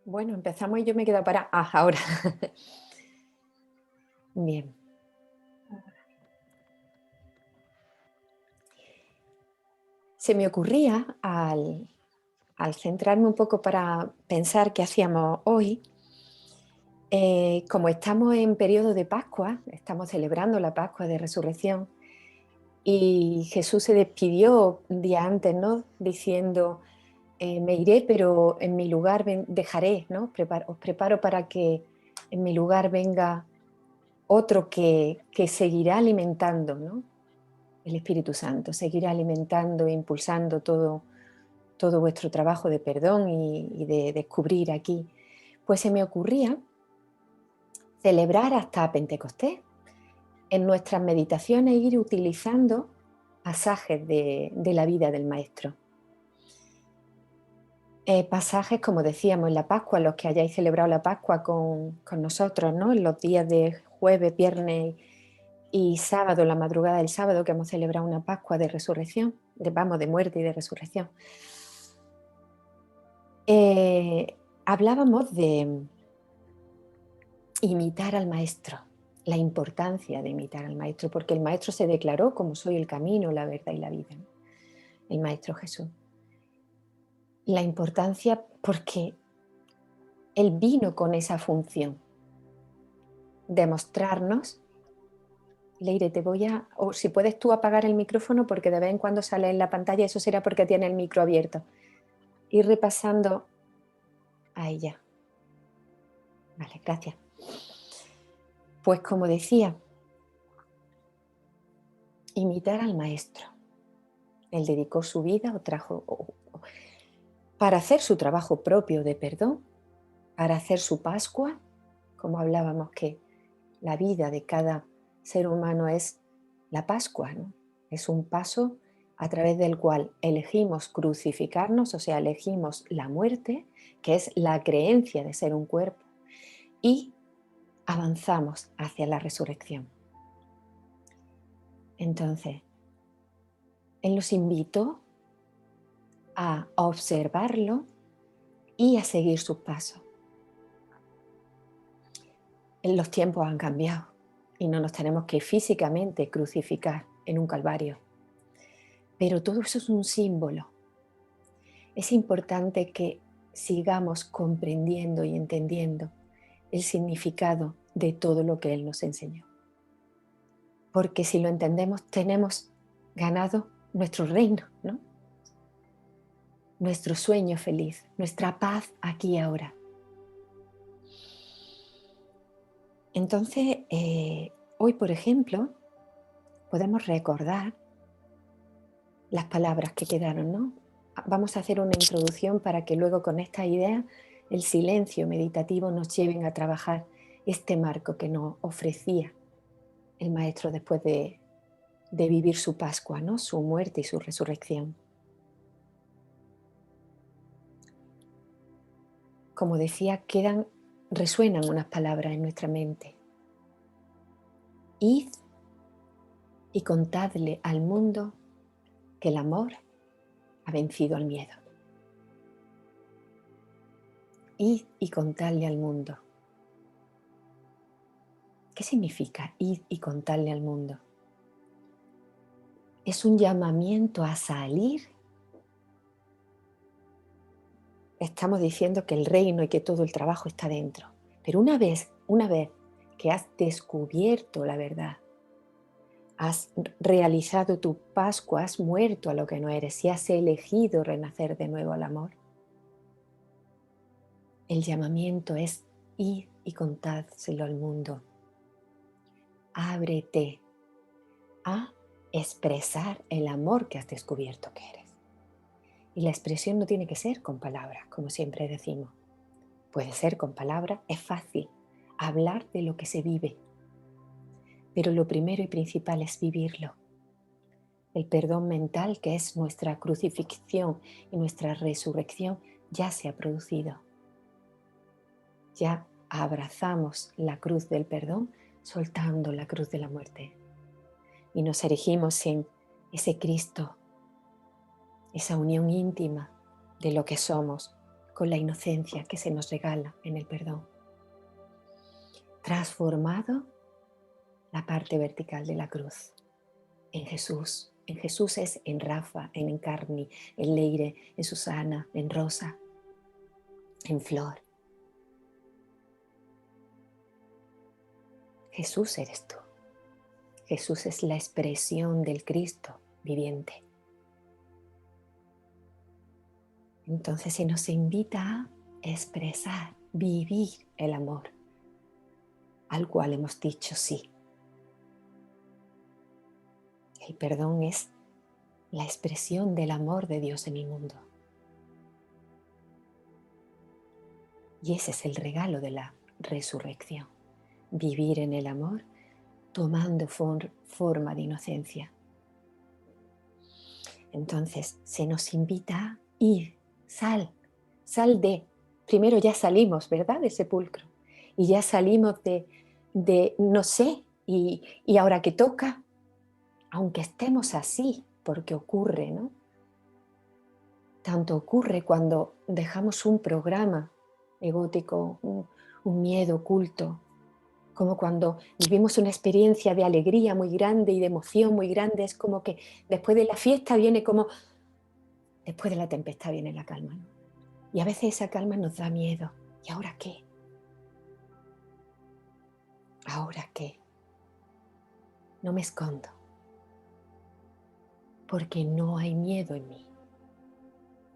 Bueno, empezamos y yo me quedo para... Ah, ahora. Bien. Se me ocurría al centrarme un poco para pensar qué hacíamos hoy, como estamos en periodo de Pascua, estamos celebrando la Pascua de Resurrección, y Jesús se despidió un día antes, ¿no? Diciendo, me iré, pero en mi lugar dejaré, ¿no? Os preparo para que en mi lugar venga otro que seguirá alimentando, ¿no? El Espíritu Santo seguirá alimentando e impulsando todo vuestro trabajo de perdón y de descubrir aquí. Pues se me ocurría celebrar hasta Pentecostés. En nuestras meditaciones ir utilizando pasajes de la vida del Maestro. Pasajes, como decíamos, en la Pascua, los que hayáis celebrado la Pascua con nosotros, ¿no? En los días de jueves, viernes y sábado, la madrugada del sábado, que hemos celebrado una Pascua de resurrección, de muerte y de resurrección. Hablábamos de imitar al Maestro, la importancia de imitar al Maestro, porque el Maestro se declaró como soy el camino, la verdad y la vida, ¿no? El Maestro Jesús. La importancia porque Él vino con esa función, de mostrarnos. Leire, te voy a... O si puedes tú apagar el micrófono porque de vez en cuando sale en la pantalla, eso será porque tiene el micro abierto. Ir repasando a ella. Vale, gracias. Pues como decía, imitar al Maestro. Él dedicó su vida para hacer su trabajo propio de perdón, para hacer su Pascua, como hablábamos que la vida de cada ser humano es la Pascua, ¿no? Es un paso a través del cual elegimos crucificarnos, o sea, elegimos la muerte, que es la creencia de ser un cuerpo, y avanzamos hacia la resurrección. Entonces, Él nos invitó a observarlo y a seguir sus pasos. Los tiempos han cambiado y no nos tenemos que físicamente crucificar en un calvario. Pero todo eso es un símbolo. Es importante que sigamos comprendiendo y entendiendo el significado de todo lo que Él nos enseñó. Porque si lo entendemos, tenemos ganado nuestro reino, ¿no? Nuestro sueño feliz, nuestra paz aquí y ahora. Entonces, hoy, por ejemplo, podemos recordar las palabras que quedaron, ¿no? Vamos a hacer una introducción para que luego con esta idea el silencio meditativo nos lleven a trabajar este marco que nos ofrecía el Maestro después de vivir su Pascua, ¿no? Su muerte y su resurrección. Como decía, resuenan unas palabras en nuestra mente. Id y contadle al mundo que el amor ha vencido al miedo. Id y contadle al mundo. ¿Qué significa id y contarle al mundo? Es un llamamiento a salir. Estamos diciendo que el reino y que todo el trabajo está dentro. Pero una vez que has descubierto la verdad, has realizado tu Pascua, has muerto a lo que no eres y has elegido renacer de nuevo al amor, el llamamiento es id y contádselo al mundo. Ábrete a expresar el amor que has descubierto que eres. Y la expresión no tiene que ser con palabras, como siempre decimos. Puede ser con palabras, es fácil hablar de lo que se vive. Pero lo primero y principal es vivirlo. El perdón mental, que es nuestra crucifixión y nuestra resurrección, ya se ha producido. Ya abrazamos la cruz del perdón, soltando la cruz de la muerte. Y nos erigimos en ese Cristo, esa unión íntima de lo que somos con la inocencia que se nos regala en el perdón. Transformado la parte vertical de la cruz en Jesús. En Jesús es en Rafa, en Encarni, en Leire, en Susana, en Rosa, en Flor. Jesús eres tú. Jesús es la expresión del Cristo viviente. Entonces se nos invita a expresar, vivir el amor, al cual hemos dicho sí. El perdón es la expresión del amor de Dios en el mundo. Y ese es el regalo de la resurrección. Vivir en el amor tomando forma de inocencia. Entonces se nos invita a ir, sal de. Primero ya salimos, ¿verdad? Del sepulcro. Y ya salimos de no sé, y ahora que toca, aunque estemos así, porque ocurre, ¿no? Tanto ocurre cuando dejamos un programa egótico, un miedo oculto, como cuando vivimos una experiencia de alegría muy grande y de emoción muy grande. Es como que después de la fiesta viene como, después de la tempestad viene la calma, ¿no? Y a veces esa calma nos da miedo. ¿Y ahora qué? ¿Ahora qué? No me escondo, porque no hay miedo en mí,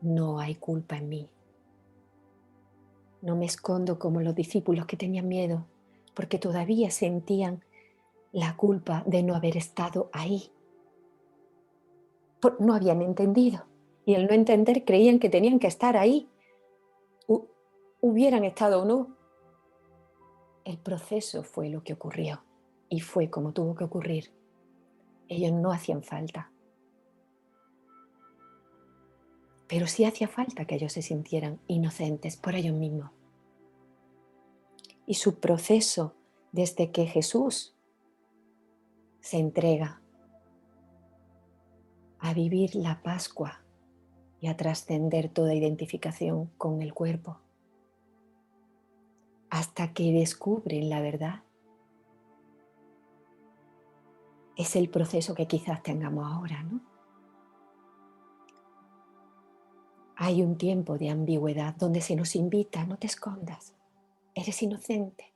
no hay culpa en mí. No me escondo como los discípulos que tenían miedo, porque todavía sentían la culpa de no haber estado ahí. No habían entendido, y al no entender creían que tenían que estar ahí, hubieran estado o no. El proceso fue lo que ocurrió, y fue como tuvo que ocurrir. Ellos no hacían falta, pero sí hacía falta que ellos se sintieran inocentes por ellos mismos. Y su proceso, desde que Jesús se entrega a vivir la Pascua y a trascender toda identificación con el cuerpo, hasta que descubren la verdad, es el proceso que quizás tengamos ahora, ¿no? Hay un tiempo de ambigüedad donde se nos invita, no te escondas, eres inocente.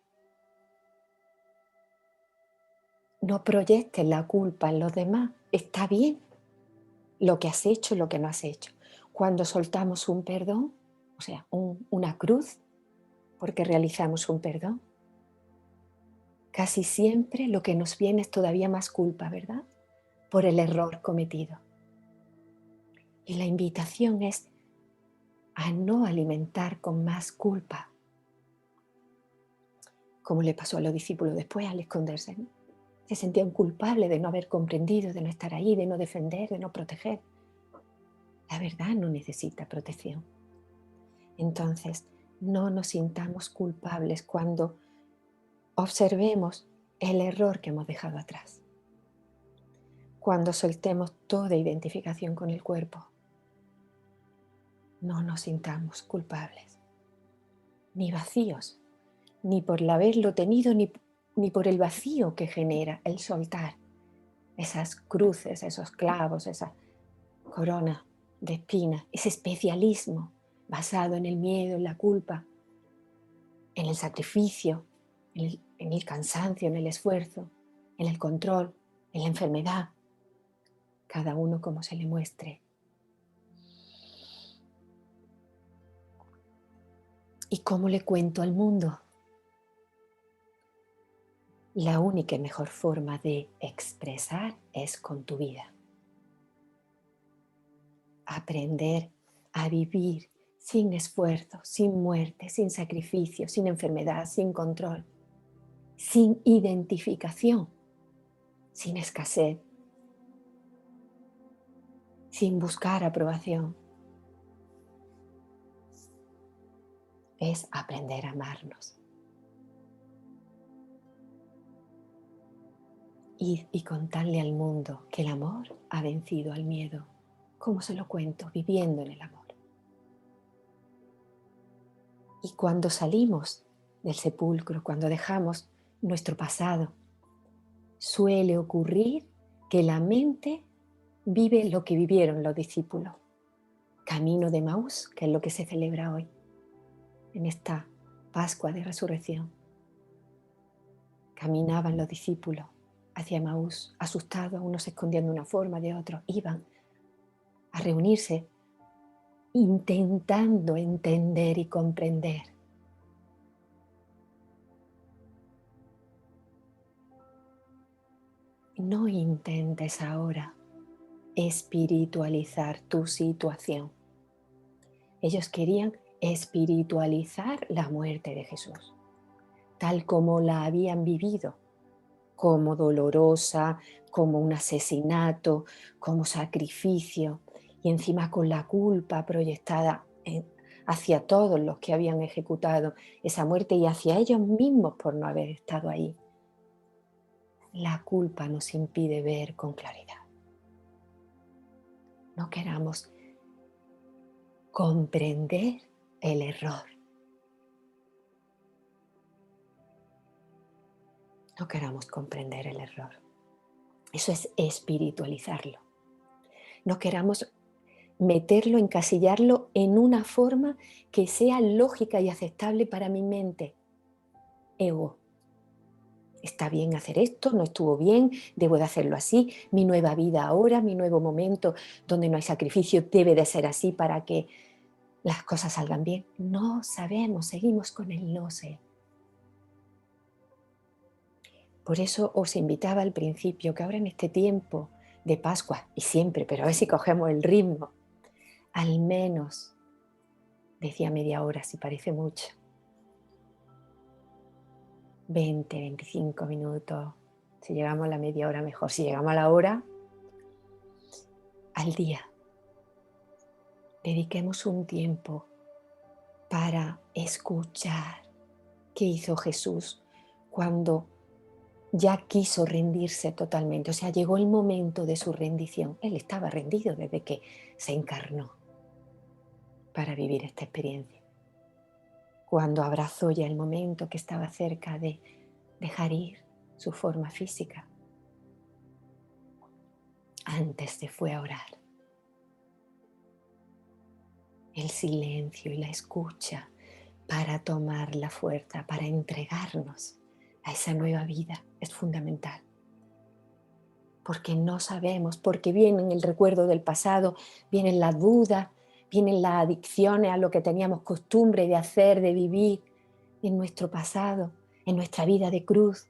No proyectes la culpa en los demás, está bien lo que has hecho, lo que no has hecho. Cuando soltamos un perdón, o sea, una cruz, porque realizamos un perdón, casi siempre lo que nos viene es todavía más culpa, ¿verdad? Por el error cometido. Y la invitación es a no alimentar con más culpa, como le pasó a los discípulos después al esconderse, ¿no? Se sentían culpables de no haber comprendido, de no estar ahí, de no defender, de no proteger. La verdad no necesita protección. Entonces, no nos sintamos culpables cuando observemos el error que hemos dejado atrás. Cuando soltemos toda identificación con el cuerpo, no nos sintamos culpables, ni vacíos, ni por el haberlo tenido, ni por el vacío que genera el soltar esas cruces, esos clavos, esa corona de espinas, ese especialismo basado en el miedo, en la culpa, en el sacrificio, en el cansancio, en el esfuerzo, en el control, en la enfermedad, cada uno como se le muestre. ¿Y cómo le cuento al mundo? La única y mejor forma de expresar es con tu vida. Aprender a vivir sin esfuerzo, sin muerte, sin sacrificio, sin enfermedad, sin control, sin identificación, sin escasez, sin buscar aprobación. Es aprender a amarnos. Y contarle al mundo que el amor ha vencido al miedo. ¿Cómo se lo cuento? Viviendo en el amor. Y cuando salimos del sepulcro, cuando dejamos nuestro pasado, suele ocurrir que la mente vive lo que vivieron los discípulos. Camino de Maús, que es lo que se celebra hoy, en esta Pascua de Resurrección. Caminaban los discípulos hacia Maús, asustados, unos se escondían de una forma, de otros. Iban a reunirse, intentando entender y comprender. No intentes ahora espiritualizar tu situación. Ellos querían espiritualizar la muerte de Jesús, tal como la habían vivido, como dolorosa, como un asesinato, como sacrificio, y encima con la culpa proyectada hacia todos los que habían ejecutado esa muerte y hacia ellos mismos por no haber estado ahí. La culpa nos impide ver con claridad. No queramos comprender el error. No queramos comprender el error. Eso es espiritualizarlo. No queramos meterlo, encasillarlo en una forma que sea lógica y aceptable para mi mente. Ego. Está bien hacer esto, no estuvo bien, debo de hacerlo así, mi nueva vida ahora, mi nuevo momento donde no hay sacrificio debe de ser así para que las cosas salgan bien. No sabemos, seguimos con el no sé. Por eso os invitaba al principio que ahora en este tiempo de Pascua, y siempre, pero a ver si cogemos el ritmo, al menos, decía media hora, si parece mucho, 20, 25 minutos, si llegamos a la media hora mejor, si llegamos a la hora, al día. Dediquemos un tiempo para escuchar qué hizo Jesús cuando ya quiso rendirse totalmente. O sea, llegó el momento de su rendición. Él estaba rendido desde que se encarnó para vivir esta experiencia. Cuando abrazó ya el momento que estaba cerca de dejar ir su forma física, antes se fue a orar. El silencio y la escucha para tomar la fuerza, para entregarnos a esa nueva vida es fundamental. Porque no sabemos, porque viene el recuerdo del pasado, vienen las dudas, vienen las adicciones a lo que teníamos costumbre de hacer, de vivir en nuestro pasado, en nuestra vida de cruz.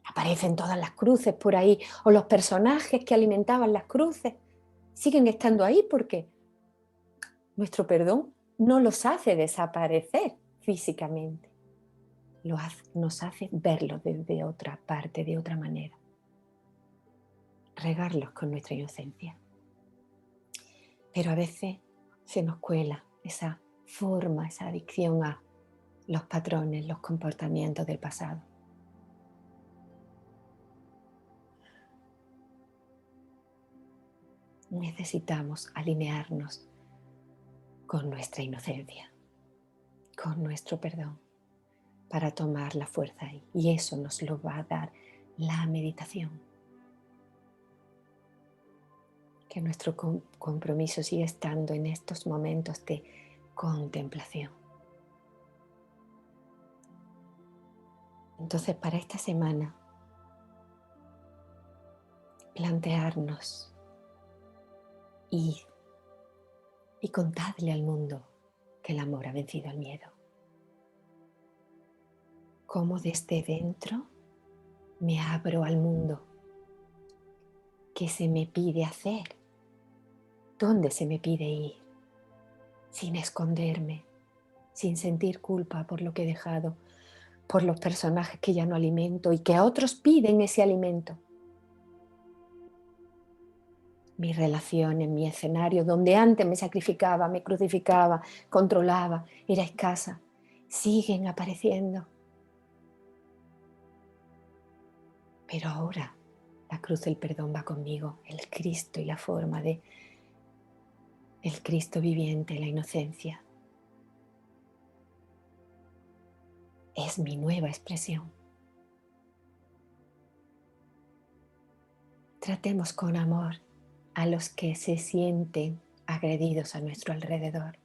Aparecen todas las cruces por ahí, o los personajes que alimentaban las cruces siguen estando ahí porque nuestro perdón no los hace desaparecer físicamente, nos hace verlos desde otra parte, de otra manera, regarlos con nuestra inocencia. Pero a veces se nos cuela esa forma, esa adicción a los patrones, los comportamientos del pasado. Necesitamos alinearnos con nuestra inocencia, con nuestro perdón, para tomar la fuerza ahí. Y eso nos lo va a dar la meditación. Que nuestro compromiso siga estando en estos momentos de contemplación. Entonces, para esta semana, plantearnos y contadle al mundo que el amor ha vencido al miedo. Cómo desde dentro me abro al mundo. ¿Qué se me pide hacer? ¿Dónde se me pide ir? Sin esconderme, sin sentir culpa por lo que he dejado, por los personajes que ya no alimento y que a otros piden ese alimento. Mi relación en mi escenario, donde antes me sacrificaba, me crucificaba, controlaba, era escasa, siguen apareciendo. Pero ahora la cruz del perdón va conmigo, el Cristo y la forma de el Cristo viviente, la inocencia. es mi nueva expresión. Tratemos con amor a los que se sienten agredidos a nuestro alrededor.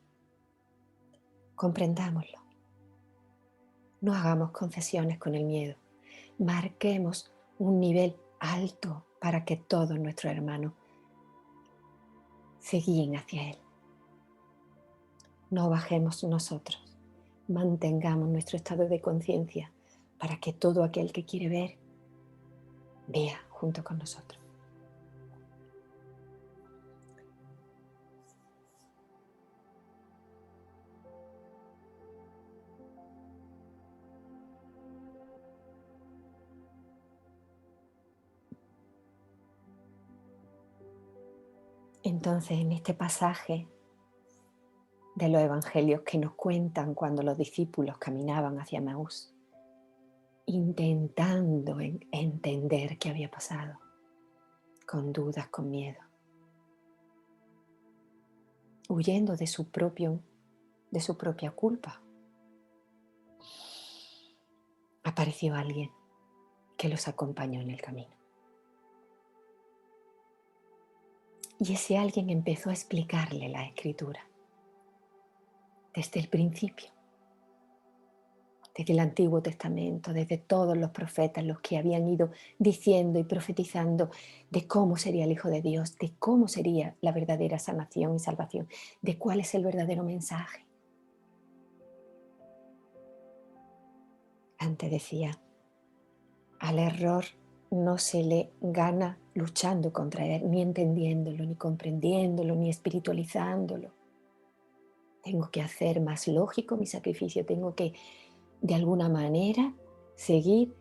Comprendámoslo. No hagamos concesiones con el miedo. Marquemos un nivel alto para que todos nuestros hermanos se guíen hacia él. No bajemos nosotros. Mantengamos nuestro estado de conciencia para que todo aquel que quiere ver, vea junto con nosotros. Entonces, en este pasaje de los evangelios que nos cuentan cuando los discípulos caminaban hacia Emaús, intentando entender qué había pasado, con dudas, con miedo, huyendo de su propia culpa, apareció alguien que los acompañó en el camino. Y ese alguien empezó a explicarle la Escritura desde el principio, desde el Antiguo Testamento, desde todos los profetas, los que habían ido diciendo y profetizando de cómo sería el Hijo de Dios, de cómo sería la verdadera sanación y salvación, de cuál es el verdadero mensaje. Antes decía, al error no se le gana luchando contra él, ni entendiéndolo, ni comprendiéndolo, ni espiritualizándolo. Tengo que hacer más lógico mi sacrificio, tengo que, de alguna manera, seguir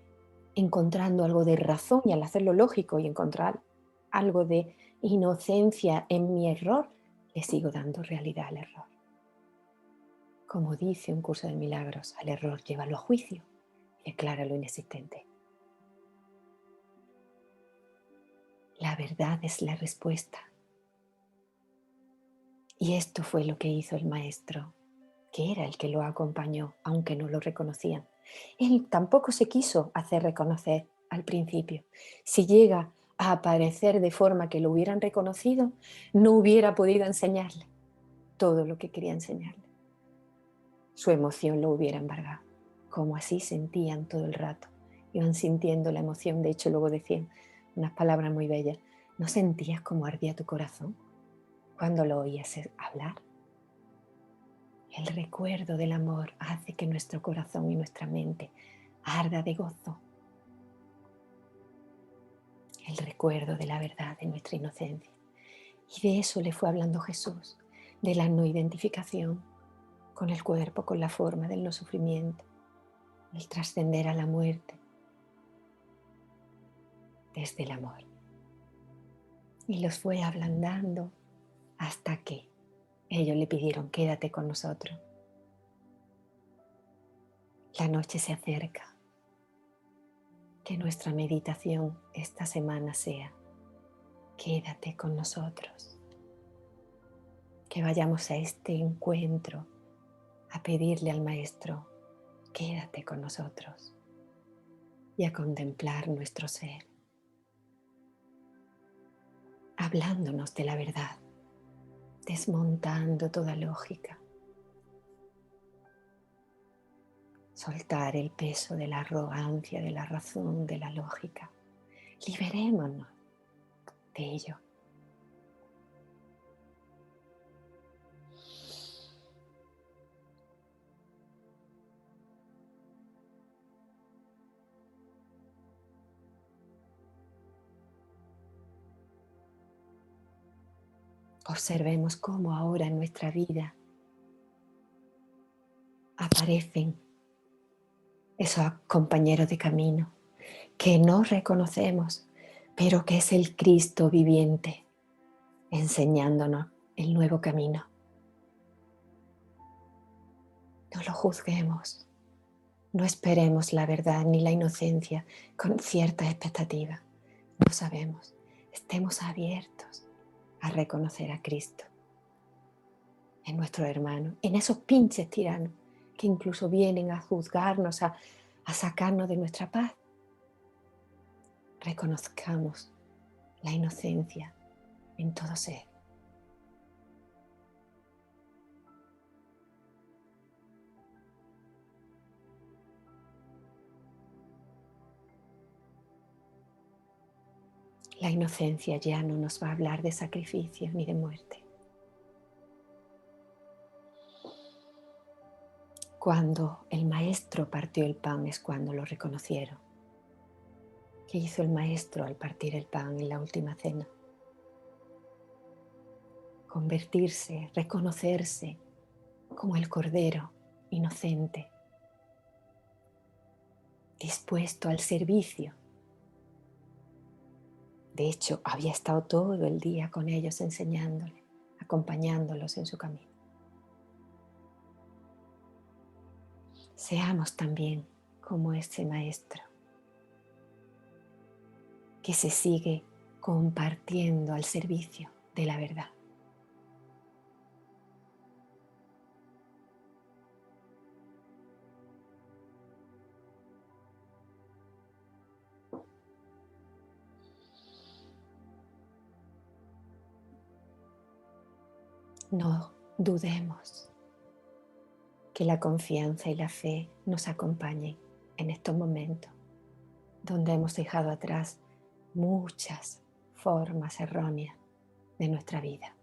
encontrando algo de razón, y al hacerlo lógico y encontrar algo de inocencia en mi error, le sigo dando realidad al error. Como dice un curso de milagros, al error llévalo a juicio y declara lo inexistente. La verdad es la respuesta. Y esto fue lo que hizo el maestro, que era el que lo acompañó, aunque no lo reconocían. Él tampoco se quiso hacer reconocer al principio. Si llega a aparecer de forma que lo hubieran reconocido, no hubiera podido enseñarle todo lo que quería enseñarle. Su emoción lo hubiera embargado, como así sentían todo el rato. Iban sintiendo la emoción, de hecho luego decían unas palabras muy bellas. ¿No sentías cómo ardía tu corazón cuando lo oías hablar? El recuerdo del amor hace que nuestro corazón y nuestra mente arda de gozo. El recuerdo de la verdad de nuestra inocencia. Y de eso le fue hablando Jesús, de la no identificación con el cuerpo, con la forma, del no sufrimiento, el trascender a la muerte desde el amor. Y los fue ablandando hasta que ellos le pidieron, quédate con nosotros. La noche se acerca. Que nuestra meditación esta semana sea, quédate con nosotros. Que vayamos a este encuentro a pedirle al Maestro, quédate con nosotros, y a contemplar nuestro ser, hablándonos de la verdad, desmontando toda lógica, soltar el peso de la arrogancia, de la razón, de la lógica. Liberémonos de ello. Observemos cómo ahora en nuestra vida aparecen esos compañeros de camino que no reconocemos, pero que es el Cristo viviente enseñándonos el nuevo camino. No lo juzguemos, no esperemos la verdad ni la inocencia con cierta expectativa. No sabemos, estemos abiertos a reconocer a Cristo en nuestro hermano, en esos pinches tiranos que incluso vienen a juzgarnos, a sacarnos de nuestra paz. Reconozcamos la inocencia en todo ser. La inocencia ya no nos va a hablar de sacrificio ni de muerte. Cuando el maestro partió el pan es cuando lo reconocieron. ¿Qué hizo el maestro al partir el pan en la última cena? Convertirse, reconocerse como el cordero inocente, dispuesto al servicio. De hecho, había estado todo el día con ellos enseñándoles, acompañándolos en su camino. Seamos también como ese maestro que se sigue compartiendo al servicio de la verdad. No dudemos que la confianza y la fe nos acompañen en estos momentos donde hemos dejado atrás muchas formas erróneas de nuestra vida.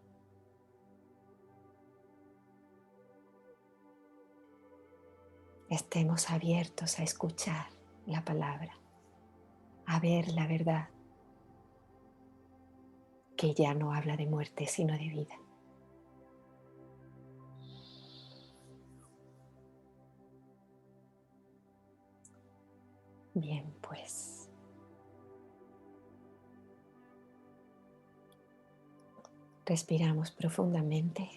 Estemos abiertos a escuchar la palabra, a ver la verdad, que ya no habla de muerte sino de vida. Bien, pues respiramos profundamente.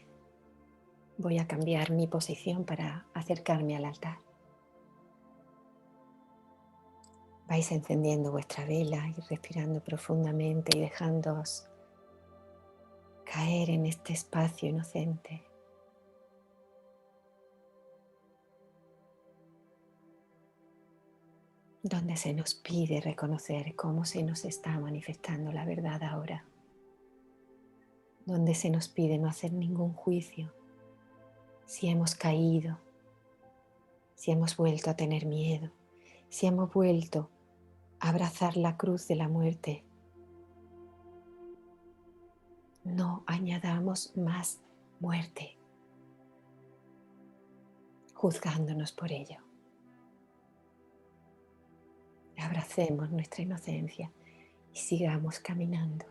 Voy a cambiar mi posición para acercarme al altar. Vais encendiendo vuestra vela y respirando profundamente y dejándoos caer en este espacio inocente. Donde se nos pide reconocer cómo se nos está manifestando la verdad ahora. Donde se nos pide no hacer ningún juicio. Si hemos caído, si hemos vuelto a tener miedo, si hemos vuelto a abrazar la cruz de la muerte, no añadamos más muerte, juzgándonos por ello. Abracemos nuestra inocencia y sigamos caminando.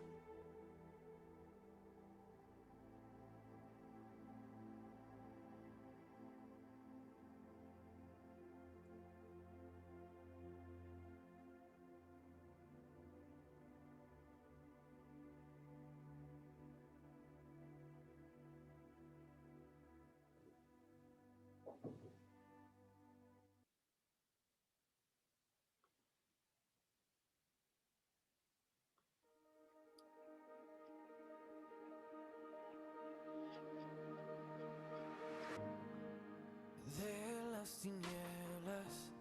De las tinieblas,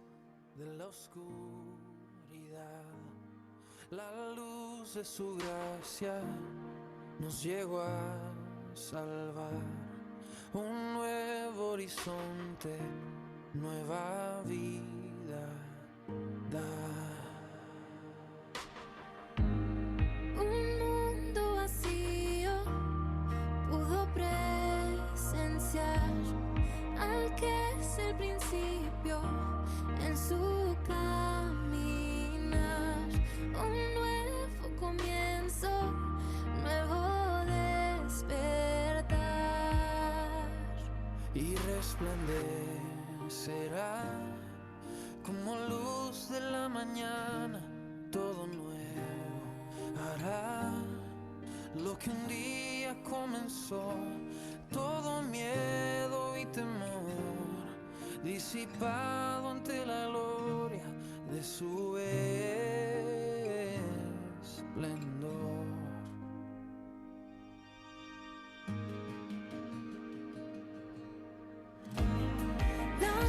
de la oscuridad, la luz de su gracia nos llegó a salvar. Un nuevo horizonte, nueva vida da. Un mundo vacío pudo presenciar al que es el principio en su caminar. Un nuevo comienzo, nuevo despertar. Y resplandecerá como luz de la mañana, todo nuevo hará lo que un día comenzó. Todo miedo y temor disipado ante la gloria de su esplendor. La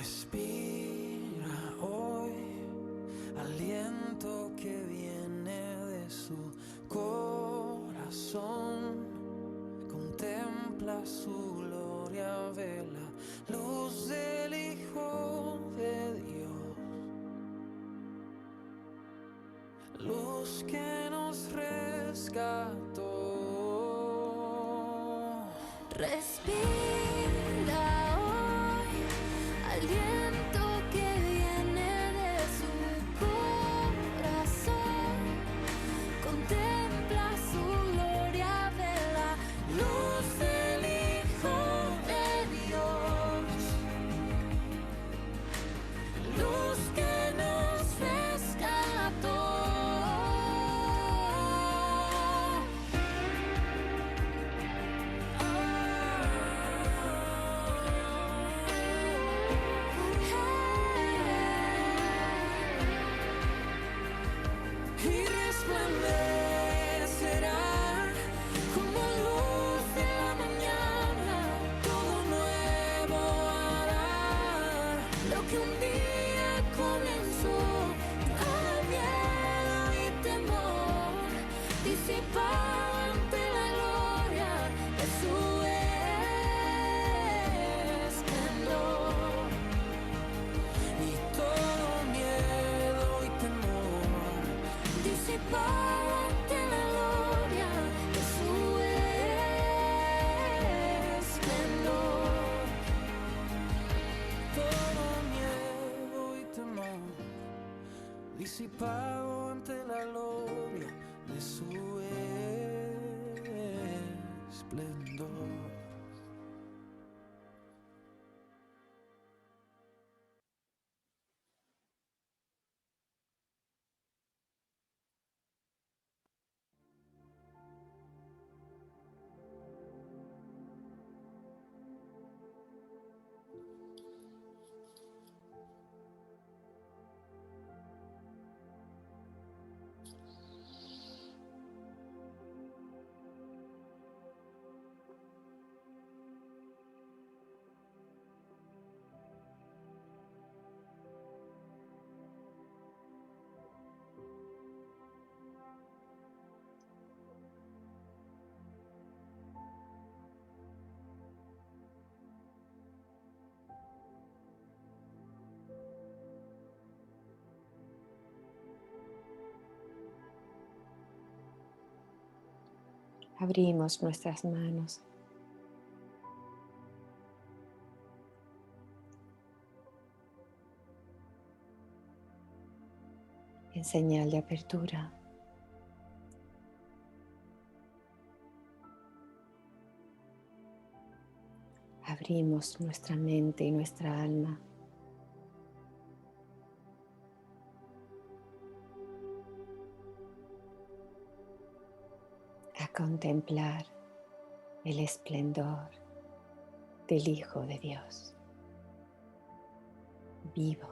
Respira hoy, aliento que viene de su corazón. Contempla su gloria, ve la luz del Hijo de Dios. Luz que nos rescató. Respira hoy, aliento que viene de su corazón. Contempla su gloria, ve la luz del Hijo de Dios. Luz que nos rescató. Y resplandecerá como luz de la mañana, todo nuevo hará. Lo que un día comenzó, todo miedo y temor, disipado ante la gloria de su esplendor. Y todo miedo y temor, disipado ante la gloria de su esplendor. Todo miedo y temor, disipado ante la gloria de su esplendor. Abrimos nuestras manos en señal de apertura. Abrimos nuestra mente y nuestra alma a contemplar el esplendor del Hijo de Dios, vivo.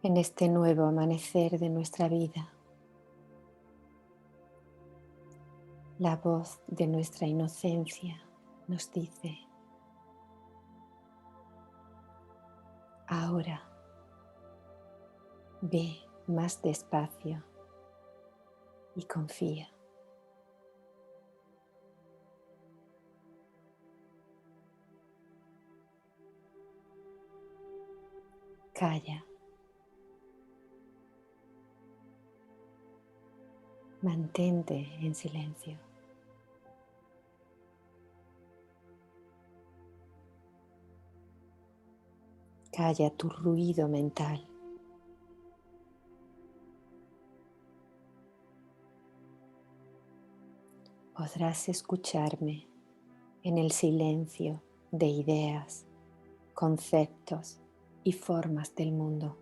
en este nuevo amanecer de nuestra vida. La voz de nuestra inocencia nos dice: ahora ve más despacio y confía. Calla. Mantente en silencio. Calla tu ruido mental. Podrás escucharme en el silencio de ideas, conceptos y formas del mundo.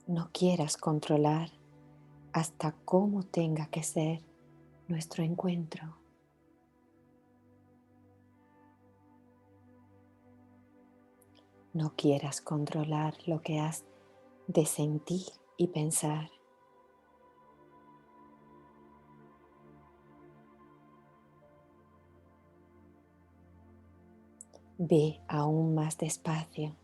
No quieras controlar hasta cómo tenga que ser nuestro encuentro. No quieras controlar lo que has de sentir y pensar. Ve aún más despacio.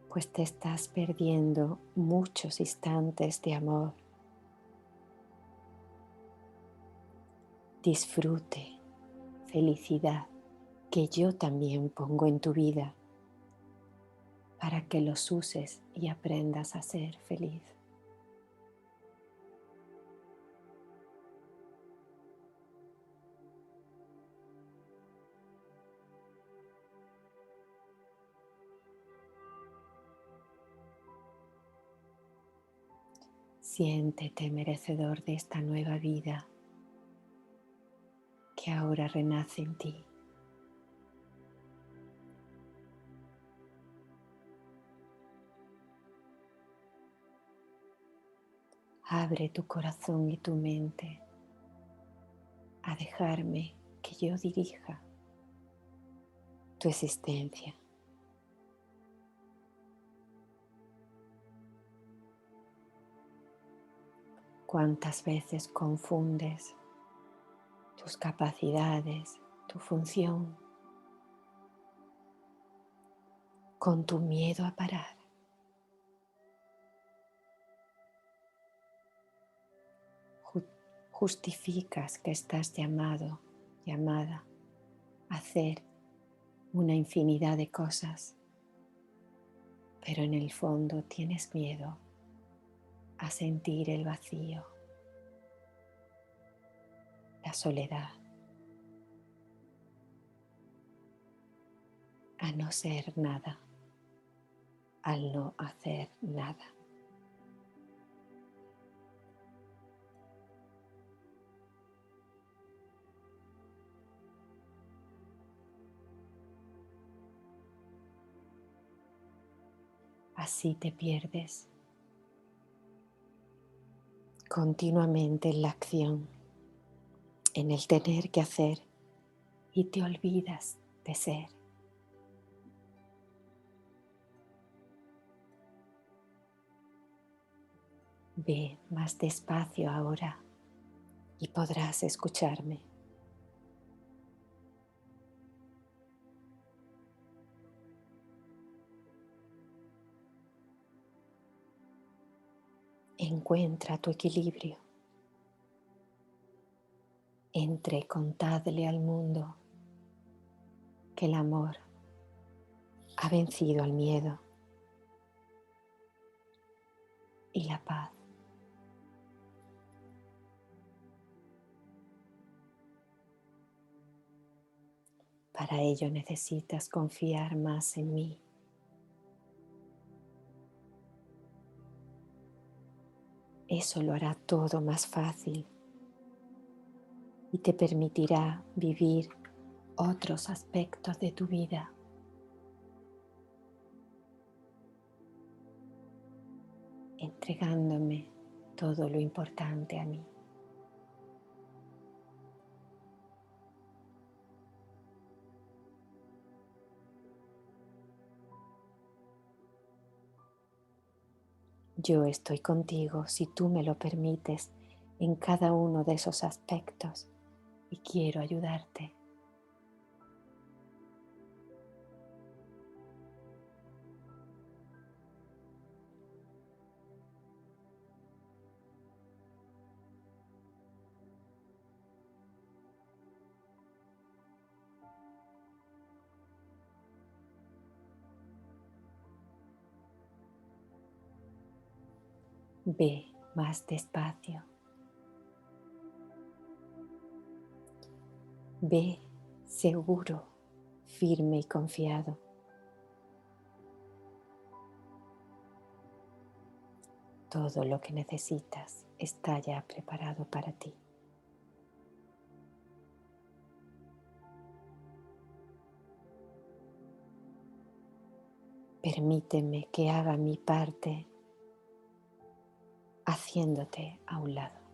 Pues te estás perdiendo muchos instantes de amor, disfrute, felicidad que yo también pongo en tu vida para que los uses y aprendas a ser feliz. Siéntete merecedor de esta nueva vida que ahora renace en ti. Abre tu corazón y tu mente a dejarme que yo dirija tu existencia. ¿Cuántas veces confundes tus capacidades, tu función, con tu miedo a parar? Justificas que estás llamado, llamada a hacer una infinidad de cosas, pero en el fondo tienes miedo a sentir el vacío, la soledad, a no ser nada, al no hacer nada. Así te pierdes continuamente en la acción, en el tener que hacer, y te olvidas de ser. Ve más despacio ahora y podrás escucharme. Encuentra tu equilibrio entre contarle al mundo que el amor ha vencido al miedo y la paz. Para ello necesitas confiar más en mí. Eso lo hará todo más fácil y te permitirá vivir otros aspectos de tu vida entregándome todo lo importante a mí. Yo estoy contigo si tú me lo permites en cada uno de esos aspectos y quiero ayudarte. Ve más despacio. Ve seguro, firme y confiado. Todo lo que necesitas está ya preparado para ti. Permíteme que haga mi parte haciéndote a un lado.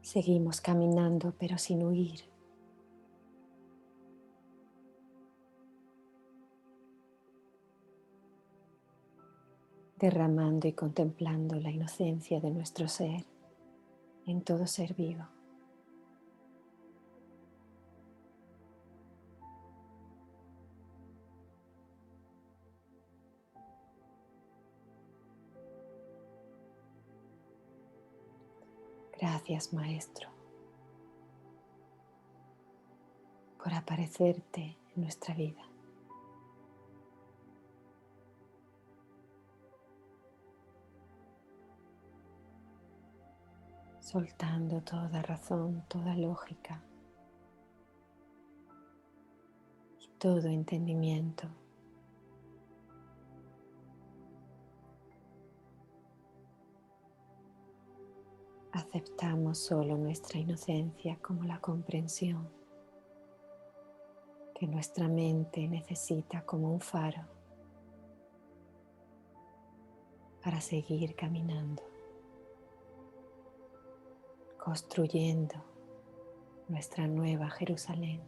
Seguimos caminando, pero sin huir. Derramando y contemplando la inocencia de nuestro ser en todo ser vivo. Gracias, Maestro, por aparecerte en nuestra vida. Soltando toda razón, toda lógica y todo entendimiento. Aceptamos solo nuestra inocencia como la comprensión que nuestra mente necesita como un faro para seguir caminando, construyendo nuestra nueva Jerusalén.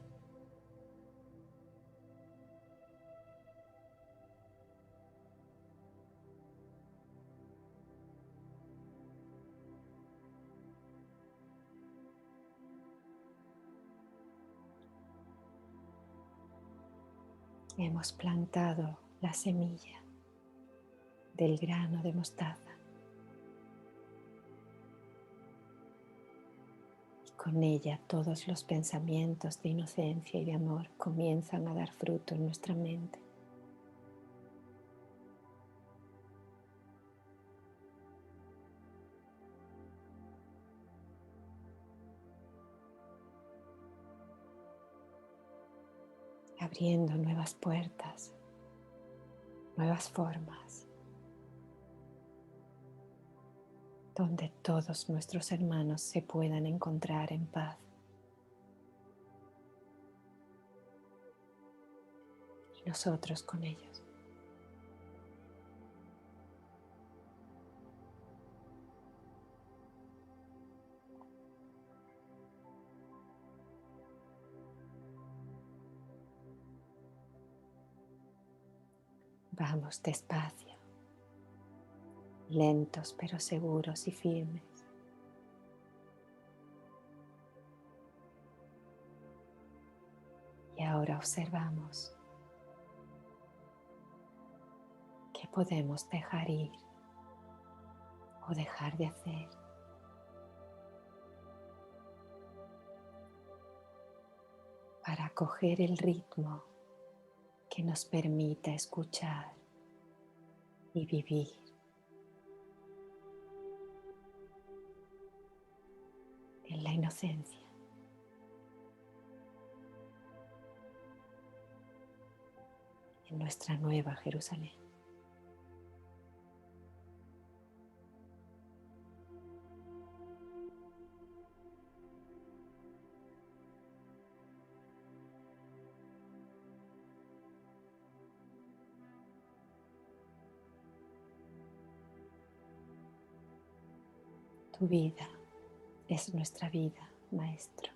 Hemos plantado la semilla del grano de mostaza y con ella todos los pensamientos de inocencia y de amor comienzan a dar fruto en nuestra mente. Abriendo nuevas puertas, nuevas formas, donde todos nuestros hermanos se puedan encontrar en paz. Y nosotros con ellos. Vamos despacio, lentos pero seguros y firmes. Y ahora observamos qué podemos dejar ir o dejar de hacer para acoger el ritmo que nos permita escuchar y vivir en la inocencia. En nuestra nueva Jerusalén. Tu vida es nuestra vida, Maestro.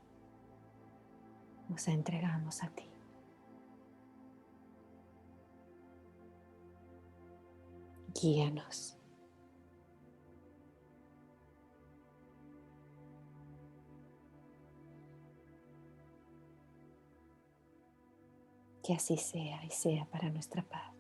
Nos entregamos a ti. Guíanos. Que así sea y sea para nuestra paz.